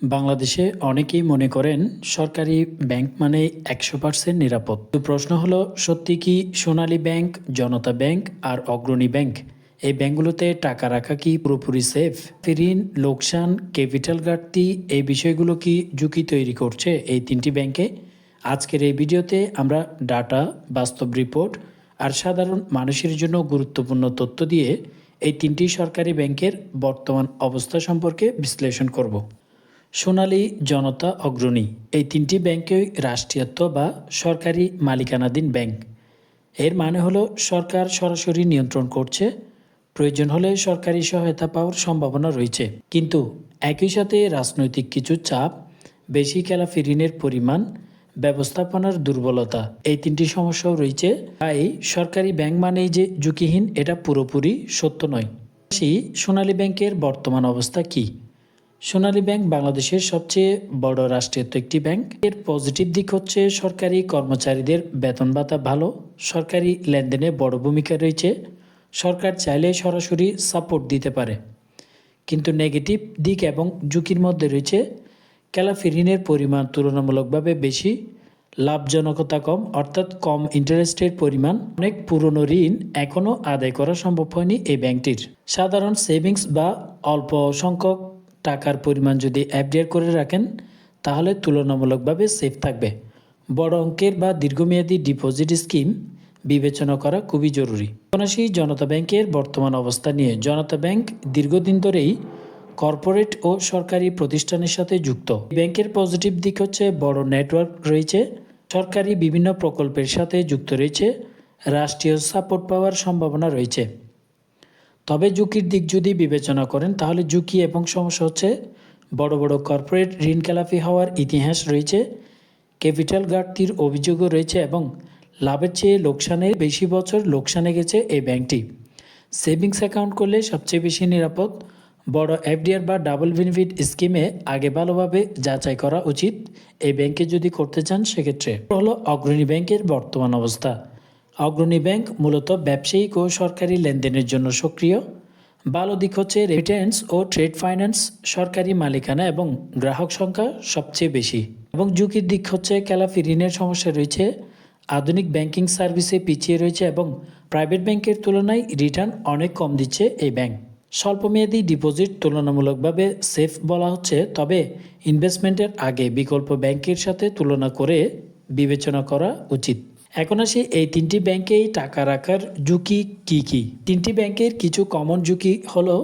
বাংলাদেশে অনেকেই মনে করেন সরকারি ব্যাংক মানে 100% নিরাপদ। তো প্রশ্ন হলো, সত্যি কি সোনালী ব্যাংক, জনতা ব্যাংক আর অগ্রণী ব্যাংক এই ব্যাংকগুলোতে টাকা রাখা কি পুরোপুরি সেফ? ঋণ, লোকসান, ক্যাপিটাল ঘাটতি এই বিষয়গুলো কি ঝুঁকি তৈরি করছে এই তিনটি ব্যাংকে? আজকের এই ভিডিওতে আমরা ডাটা, বাস্তব রিপোর্ট আর সাধারণ মানুষের জন্য গুরুত্বপূর্ণ তথ্য দিয়ে এই তিনটি সরকারি ব্যাংকের বর্তমান অবস্থা সম্পর্কে বিশ্লেষণ করব। সোনালী, জনতা, অগ্রণী এই তিনটি ব্যাংকই রাষ্ট্রায়ত্ত বা সরকারি মালিকানাধীন ব্যাংক। এর মানে হলো সরকার সরাসরি নিয়ন্ত্রণ করছে, প্রয়োজন হলে সরকারি সহায়তা পাওয়ার সম্ভাবনা রয়েছে। কিন্তু একই সাথে রাজনৈতিক কিছু চাপ, বেশি খেলাপি ঋণের পরিমাণ, ব্যবস্থাপনার দুর্বলতা এই তিনটি সমস্যাও রয়েছে। তাই সরকারি ব্যাংক মানেই যে ঝুঁকিহীন এটা পুরোপুরি সত্য নয়। সোনালী ব্যাংকের বর্তমান অবস্থা কী? সোনালী ব্যাংক বাংলাদেশের সবচেয়ে বড় রাষ্ট্রায়ত্ত একটি ব্যাংক। এর পজিটিভ দিক হচ্ছে সরকারি কর্মচারীদের বেতন ভাতা ভালো, সরকারি লেনদেনে বড় ভূমিকা রয়েছে, সরকার চাইলে সরাসরি সাপোর্ট দিতে পারে। কিন্তু নেগেটিভ দিক এবং ঝুঁকির মধ্যে রয়েছে খেলাপি ঋণের পরিমাণ তুলনামূলকভাবে বেশি, লাভজনকতা কম অর্থাৎ কম ইন্টারেস্টের পরিমাণ, অনেক পুরনো ঋণ এখনও আদায় করা সম্ভব হয়নি এই ব্যাংকটির। সাধারণ সেভিংস বা অল্প সংখ্যক টাকার পরিমাণ যদি এফডিআর করে রাখেন তাহলে তুলনামূলকভাবে সেফ থাকবে। বড় অঙ্কের বা দীর্ঘমেয়াদী ডিপোজিট স্কিম বিবেচনা করা খুবই জরুরি। আসি জনতা ব্যাংকের বর্তমান অবস্থা নিয়ে। জনতা ব্যাংক দীর্ঘদিন ধরেই কর্পোরেট ও সরকারি প্রতিষ্ঠানের সাথে যুক্ত। ব্যাংকের পজিটিভ দিক হচ্ছে বড় নেটওয়ার্ক রয়েছে, সরকারি বিভিন্ন প্রকল্পের সাথে যুক্ত রয়েছে, রাষ্ট্রীয় সাপোর্ট পাওয়ার সম্ভাবনা রয়েছে। তবে ঝুঁকির দিক যদি বিবেচনা করেন তাহলে ঝুঁকি এবং সমস্যা হচ্ছে বড় বড় কর্পোরেট ঋণ খেলাপি হওয়ার ইতিহাস রয়েছে, ক্যাপিটাল ঘাটতির অভিযোগও রয়েছে এবং লাভের চেয়ে লোকসানের বেশি বছর লোকসানে গেছে এই ব্যাংকটি। সেভিংস অ্যাকাউন্ট করলে সবচেয়ে বেশি নিরাপদ। বড় এফডিআর বা ডাবল বেনিফিট স্কিমে আগে ভালোভাবে যাচাই করা উচিত এই ব্যাংকে যদি করতে চান সেক্ষেত্রে। হলো অগ্রণী ব্যাংকের বর্তমান অবস্থা। অগ্রণী ব্যাংক মূলত ব্যবসায়িক ও সরকারি লেনদেনের জন্য সক্রিয়। ভালো দিক হচ্ছে রেমিটেন্স ও ট্রেড ফাইন্যান্স, সরকারি মালিকানা এবং গ্রাহক সংখ্যা সবচেয়ে বেশি। এবং ঝুঁকির দিক হচ্ছে খেলাপি ঋণের সমস্যা রয়েছে, আধুনিক ব্যাংকিং সার্ভিসে পিছিয়ে রয়েছে এবং প্রাইভেট ব্যাংকের তুলনায় রিটার্ন অনেক কম দিচ্ছে এই ব্যাংক। স্বল্পমেয়াদী ডিপোজিট তুলনামূলকভাবে সেফ বলা হচ্ছে, তবে ইনভেস্টমেন্টের আগে বিকল্প ব্যাংকের সাথে তুলনা করে বিবেচনা করা উচিত। এখন আসি এই তিনটি ব্যাংকেই টাকা রাখার ঝুঁকি কি কি। তিনটি ব্যাংকের কিছু কমন ঝুঁকি হলো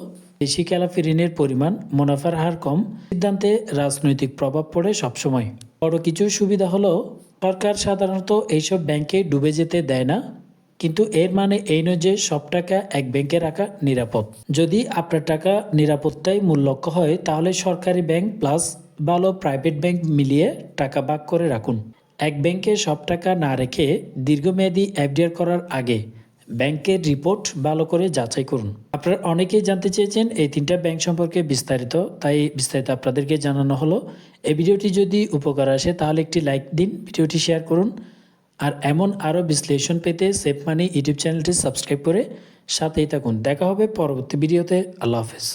বেশি খেলাপি ঋণের পরিমাণ, মুনাফার হার কম, সিদ্ধান্তে রাজনৈতিক প্রভাব পড়ে সবসময়। বড় কিছু সুবিধা হলো সরকার সাধারণত এইসব ব্যাংকে ডুবে যেতে দেয় না, কিন্তু এর মানে এই নয় যে সব টাকা এক ব্যাংকে রাখা নিরাপদ। যদি আপনার টাকা নিরাপত্তাই মূল লক্ষ্য হয় তাহলে সরকারি ব্যাংক প্লাস ভালো প্রাইভেট ব্যাংক মিলিয়ে টাকা ভাগ করে রাখুন। এক ব্যাংকে সব টাকা না রেখে দীর্ঘমেয়াদী এফডিআর করার আগে ব্যাংকের রিপোর্ট ভালো করে যাচাই করুন। আপনারা অনেকেই জানতে চেয়েছেন এই তিনটা ব্যাংক সম্পর্কে বিস্তারিত, তাই বিস্তারিত আপনাদেরকে জানানো হলো। এই ভিডিওটি যদি উপকার আসে তাহলে একটি লাইক দিন, ভিডিওটি শেয়ার করুন। আর এমন আরও বিশ্লেষণ পেতে সেফ মানি ইউটিউব চ্যানেলটি সাবস্ক্রাইব করে সাথেই থাকুন। দেখা হবে পরবর্তী ভিডিওতে। আল্লাহ হাফেজ।